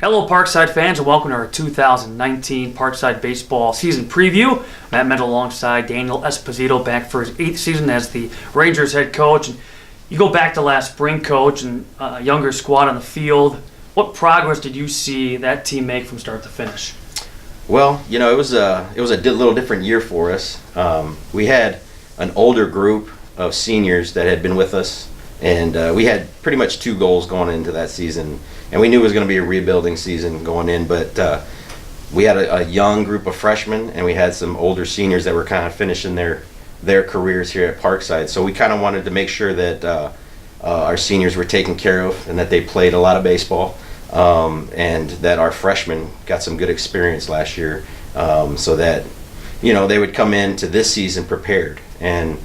Hello, Parkside fans, and welcome to our 2019 Parkside Baseball season preview. Matt Menzl alongside Daniel Esposito, back for his 8th season as the Rangers head coach. And you go back to last spring, Coach, and a younger squad on the field. What progress did you see that team make from start to finish? Well, it was a little different year for us. We had an older group of seniors that had been with us, and we had pretty much two goals going into that season. And we knew it was going to be a rebuilding season going in, but we had a young group of freshmen, and we had some older seniors that were kind of finishing their careers here at Parkside. So we kind of wanted to make sure that our seniors were taken care of and that they played a lot of baseball, and that our freshmen got some good experience last year, so that they would come into this season prepared. And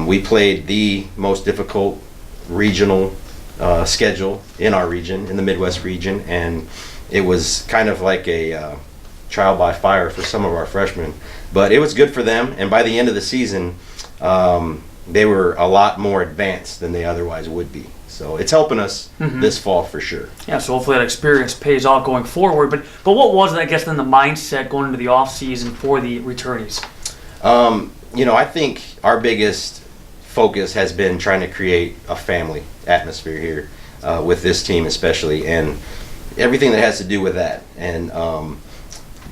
we played the most difficult regional schedule in our region, in the Midwest region, and it was kind of like a trial by fire for some of our freshmen, but it was good for them. And by the end of the season, they were a lot more advanced than they otherwise would be. So it's helping us this fall for sure. Yeah, so hopefully that experience pays off going forward. But what was it, I guess, then the mindset going into the off season for the returnees? I think our biggest focus has been trying to create a family atmosphere here with this team especially, and everything that has to do with that, and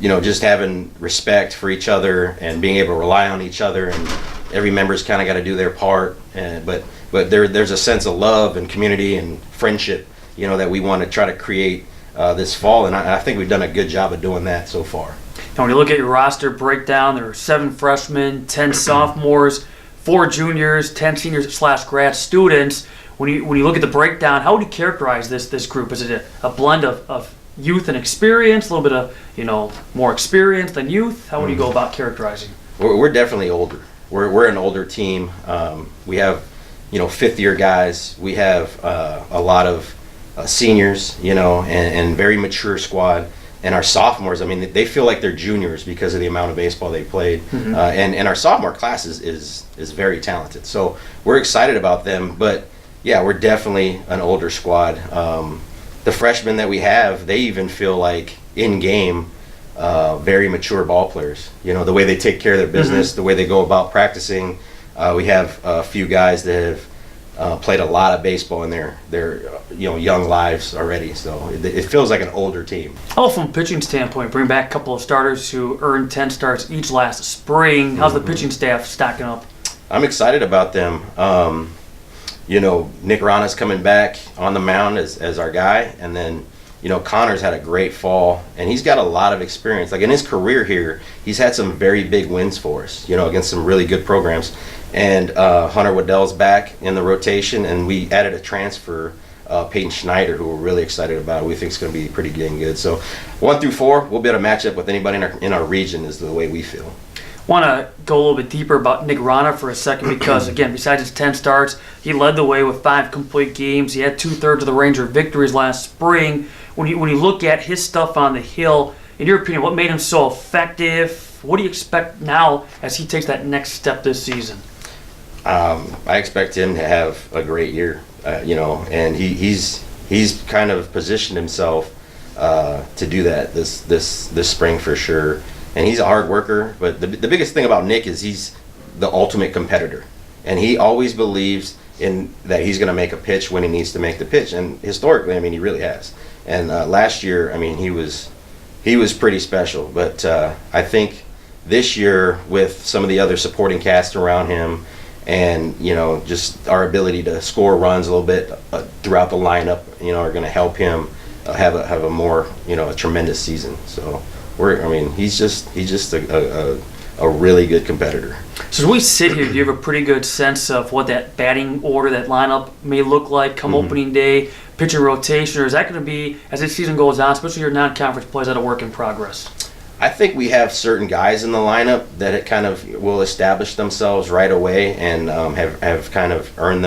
just having respect for each other and being able to rely on each other, and every member's kind of got to do their part, but there's a sense of love and community and friendship that we want to try to create this fall, and I think we've done a good job of doing that so far. Now when you look at your roster breakdown, there are 7 freshmen, 10 sophomores, 4 juniors, 10 seniors / grad students. When you look at the breakdown, how would you characterize this group? Is it a blend of youth and experience, a little bit of more experience than youth? How would you go about characterizing? We're definitely older. We're an older team. We have 5th year guys. We have a lot of seniors, and very mature squad. And our sophomores, they feel like they're juniors because of the amount of baseball they played. And our sophomore class is very talented. So we're excited about them. But yeah, we're definitely an older squad. The freshmen that we have, they even feel like in game very mature ball players. The way they take care of their business, the way they go about practicing. We have a few guys that have played a lot of baseball in their young lives already, so it feels like an older team. Oh, from a pitching standpoint, bring back a couple of starters who earned 10 starts each last spring. How's the pitching staff stacking up? I'm excited about them. Nick Rana's coming back on the mound as our guy, and then Connor's had a great fall, and he's got a lot of experience. Like in his career here, he's had some very big wins for us, against some really good programs. And Hunter Waddell's back in the rotation, and we added a transfer, Peyton Schneider, who we're really excited about. We think it's going to be pretty dang good. So 1 through 4, we'll be able to match up with anybody in our region is the way we feel. Want to go a little bit deeper about Nick Rana for a second because, again, besides his 10 starts, he led the way with 5 complete games. He had 2/3 of the Ranger victories last spring. When you look at his stuff on the hill, in your opinion, what made him so effective? What do you expect now as he takes that next step this season? I expect him to have a great year, and he's kind of positioned himself to do that this spring for sure. And he's a hard worker, but the biggest thing about Nick is he's the ultimate competitor, and he always believes in that he's going to make a pitch when he needs to make the pitch. And historically, he really has. And last year, he was pretty special. But I think this year, with some of the other supporting cast around him, and just our ability to score runs a little bit throughout the lineup, are going to help him have a more a tremendous season. So he's just a really good competitor. So as we sit here, do you have a pretty good sense of what that batting order, that lineup may look like come opening day, pitcher rotation, or is that going to be, as this season goes on, especially your non-conference plays, that a work in progress? I think we have certain guys in the lineup that it kind of will establish themselves right away and have kind of earned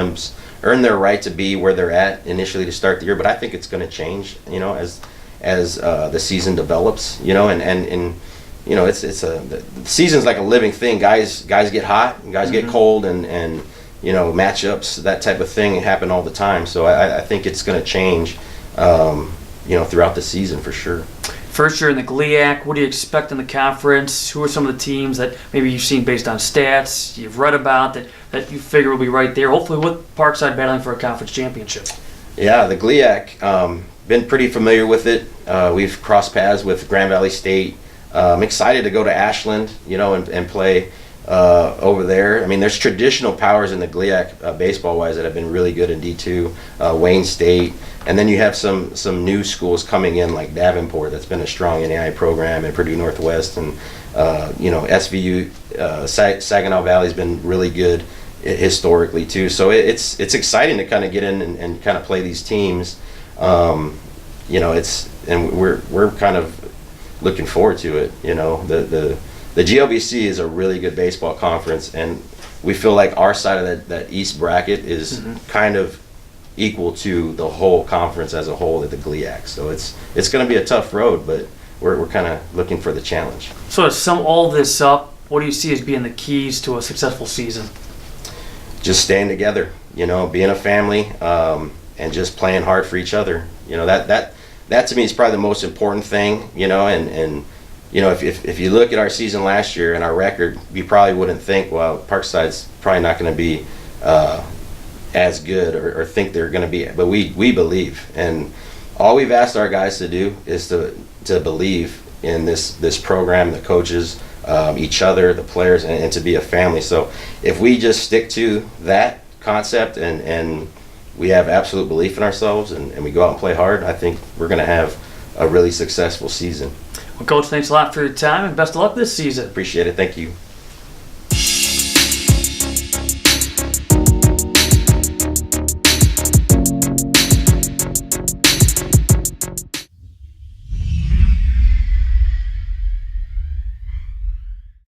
their right to be where they're at initially to start the year. But I think it's going to change, as the season develops, and the season's like a living thing. Guys get hot, and guys get cold, and matchups, that type of thing happen all the time. So I think it's going to change. throughout the season for sure. First year in the GLIAC, what do you expect in the conference? Who are some of the teams that maybe you've seen based on stats, you've read about, that you figure will be right there, hopefully with Parkside battling for a conference championship? Yeah, the GLIAC, been pretty familiar with it. We've crossed paths with Grand Valley State. I'm excited to go to Ashland, and play over there. I mean, there's traditional powers in the GLIAC baseball-wise that have been really good in D2, Wayne State, and then you have some new schools coming in like Davenport that's been a strong NAI program, and Purdue Northwest, and SVU, Saginaw Valley's been really good historically too. So it's exciting to kind of get in and kind of play these teams. And we're kind of looking forward to it. The GLBC is a really good baseball conference, and we feel like our side of that East bracket is kind of equal to the whole conference as a whole at the GLIAC. So it's going to be a tough road, but we're kind of looking for the challenge. So to sum all this up, what do you see as being the keys to a successful season? Just staying together, being a family, and just playing hard for each other. That to me is probably the most important thing, and if you look at our season last year and our record, you probably wouldn't think, well, Parkside's probably not going to be as good or think they're going to be, but we believe, and all we've asked our guys to do is to believe in this program, the coaches, each other, the players, and to be a family. So if we just stick to that concept and we have absolute belief in ourselves and we go out and play hard, I think we're going to have a really successful season. Well, Coach, thanks a lot for your time and best of luck this season. Appreciate it. Thank you.